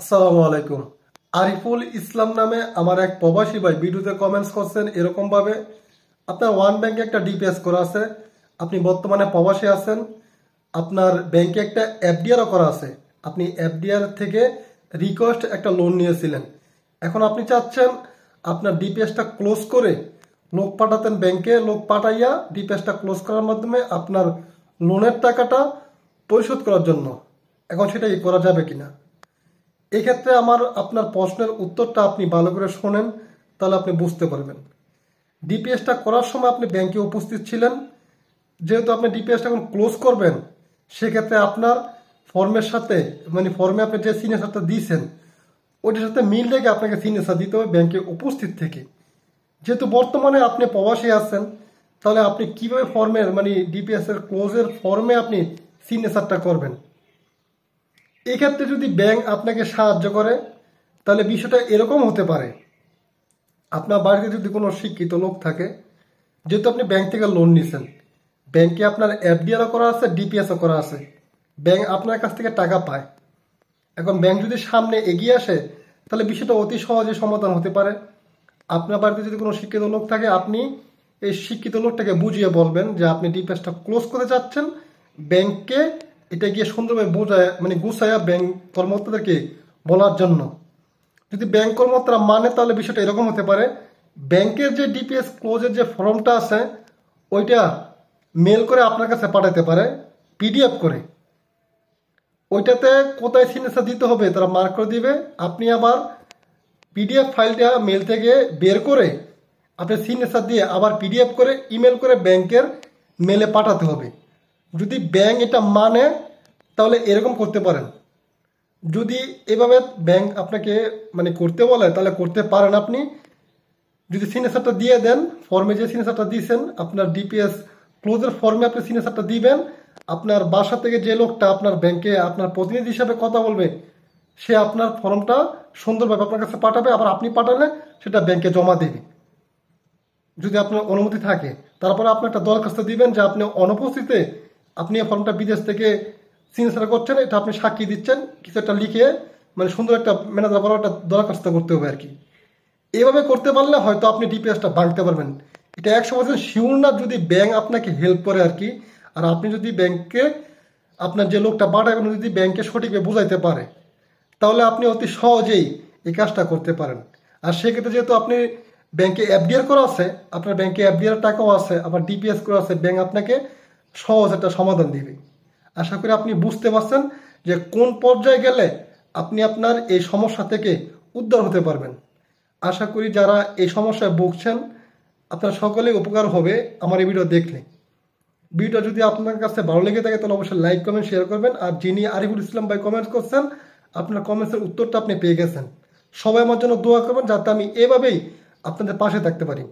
আসসালামু আলাইকুম। আরিফুল ইসলাম নামে আমার এক প্রবাসী ভাই ভিডিওতে কমেন্টস করছেন এরকম ভাবে, আপনার ওয়ান ব্যাংকে একটা ডিপিএস করা আছে, আপনি বর্তমানে প্রবাসী আছেন, আপনার ব্যাংকে একটা এফডিআরও করা আছে, আপনি এফডিআর থেকে রিকোয়েস্ট একটা লোন নিয়েছিলেন, এখন আপনি চাচ্ছেন আপনার ডিপিএসটা ক্লোজ করে লোক পাঠাতেন ব্যাংকে, লোক পাঠাইয়া ডিপিএসটা ক্লোজ করার মাধ্যমে আপনার লোনের টাকাটা পরিশোধ করার জন্য। এখন সেটা করা যাবে কিনা, এক্ষেত্রে আপনার প্রশ্নের উত্তরটা আপনি ভালো করে শোনেন, তাহলে আপনি বুঝতে পারবেন। ডিপিএসটা করার সময় আপনি ব্যাংকে উপস্থিত ছিলেন, যেহেতু আপনি ডিপিএসটা এখন ক্লোজ করবেন, সেক্ষেত্রে আপনার ফর্মের সাথে ফর্মে আপনি যে সিগনেচারটা দিয়েছেন ওইটার সাথে মিল রেখে আপনাকে সিগনেচার দিতে হবে ব্যাংকে উপস্থিত থেকে। যেহেতু বর্তমানে আপনি প্রবাসী আছেন, তাহলে আপনি কিভাবে ফর্মের ডিপিএস এর ক্লোজের ফর্মে আপনি সিগনেচারটা করবেন। এক্ষেত্রে যদি ব্যাংক আপনাকে সাহায্য করে, তাহলে বিষয়টা এরকম হতে পারে, আপনার বাড়িতে যদি কোনো শিক্ষিত লোক থাকে, যেহেতু আপনি ব্যাংক থেকে লোন নিছেন, ব্যাংকে আপনার এফডিআরও করা আছে, ডিপিএসও করা আছে, ব্যাংক আপনার কাছ থেকে টাকা পায়। এখন ব্যাংক যদি সামনে এগিয়ে আসে, তাহলে বিষয়টা অতি সহজে সমাধান হতে পারে। আপনার বাড়িতে যদি কোনো শিক্ষিত লোক থাকে, আপনি এই শিক্ষিত লোকটাকে বুঝিয়ে বলবেন যে আপনি ডিপিএসটা ক্লোজ করতে চাচ্ছেন, ব্যাংককে এটা গিয়ে সুন্দরভাবে বোঝায় গুছাইয়া ব্যাংক কর্মকর্তাদেরকে বলার জন্য। যদি ব্যাংক কর্মকর্তারা মানে, তাহলে বিষয়টা এরকম হতে পারে, ব্যাংকের যে ডিপিএস ক্লোজের যে ফর্মটা আছে ওইটা মেল করে আপনার কাছে পাঠাতে পারে, পিডিএফ করে। ওইটাতে কোথায় সিগনেচার দিতে হবে তারা মার্ক করে দিবে, আপনি আবার পিডিএফ ফাইলটা মেল থেকে বের করে আপনি সিগনেচার দিয়ে আবার পিডিএফ করে ইমেল করে ব্যাংকের মেলে পাঠাতে হবে। যদি ব্যাংক এটা মানে, তাহলে এরকম করতে পারেন। যদি এভাবে ব্যাংক আপনাকে করতে বলে, তাহলে করতে পারেন আপনি। যদি সিগনেচারটা দিয়ে দেন, ফর্মে যে সিগনেচারটা দিয়েছেন আপনার ডিপিএস ক্লোজের ফর্মে আপনি সিগনেচারটা দিবেন, আপনার বাসা থেকে যে লোকটা আপনার ব্যাংকে আপনার প্রতিনিধি হিসাবে কথা বলবে, সে আপনার ফর্মটা সুন্দরভাবে আপনার কাছে পাঠাবে, আবার আপনি পাঠালে সেটা ব্যাংকে জমা দেবে যদি আপনার অনুমতি থাকে। তারপরে আপনি একটা দরখাস্ত দিবেন যে আপনি অনুপস্থিতিতে আপনি এই ফর্মটা বিদেশ থেকে সিগনেচার করছেন, এটা আপনি সাক্ষী দিচ্ছেন, কিছু একটা লিখে সুন্দর একটা ম্যানেজার বড় একটা দরখাস্ত করতে হবে আর কি। এভাবে করতে পারলে হয়তো আপনি ডিপিএসটা ভাঙতে পারবেন। এটা 100% শিওর না, যদি ব্যাংক আপনাকে হেল্প করে আর কি। আর আপনি যদি ব্যাংকে আপনার যে লোকটা পাঠাবেন যদি ব্যাংকে সঠিকভাবে বুঝাইতে পারে, তাহলে আপনি অতি সহজেই এই কাজটা করতে পারেন। আর সেক্ষেত্রে যেহেতু আপনি ব্যাংকে এফডিআর করা আছে, আপনার ব্যাংকে এফডিআর টাকাও আছে, আবার ডিপিএস করা আছে, ব্যাংক আপনাকে সহজ একটা সমাধান দিবে। আশা করি আপনি বুঝতে পারছেন যে কোন পর্যায়ে গেলে আপনি আপনার এই সমস্যা থেকে উদ্ধার হতে পারবেন। আশা করি যারা এই সমস্যায় ভুগছেন আপনার সকলেই উপকার হবে আমার এই ভিডিও দেখলে। ভিডিওটা যদি আপনার কাছে ভালো লেগে থাকে, তাহলে অবশ্যই লাইক কমেন্ট শেয়ার করবেন। আর যিনি আরিফুল ইসলাম ভাই কমেন্টস করছেন, আপনার কমেন্টসের উত্তরটা আপনি পেয়ে গেছেন। সবাই আমার জন্য দোয়া করবেন, যাতে আমি এভাবেই আপনাদের পাশে থাকতে পারি।